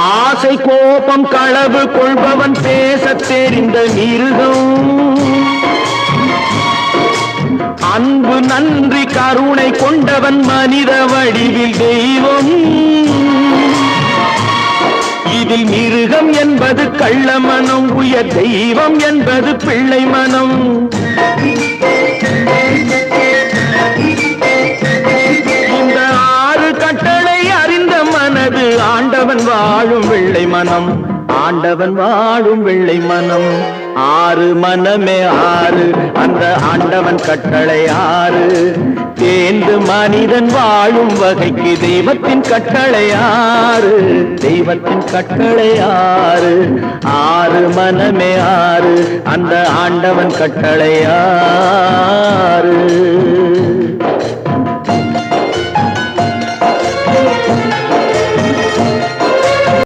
ஆசை கோபம் களவு கொள்பவன் பேசத் தெரிந்த மிருகம். அன்பு நன்றி கருணை கொண்டவன் மனித வடிவில் தெய்வம். இதில் மிருகம் என்பது கள்ள மனம், உயர் தெய்வம் என்பது பிள்ளை மனம். இந்த 6 கட்டளை அறிந்த மனது ஆண்டவன் வாழும் வெள்ளை மனம், ஆண்டவன் வாழும் வெள்ளை மனம். 6 மனமே 6, அந்த ஆண்டவன் கட்டளை 6. தேர்ந்து மனிதன் வாழும் வகைக்கு தெய்வத்தின் கட்டளை 6, தெய்வத்தின் கட்டளை 6. 6 மனமே 6, அந்த ஆண்டவன் கட்டளை 6.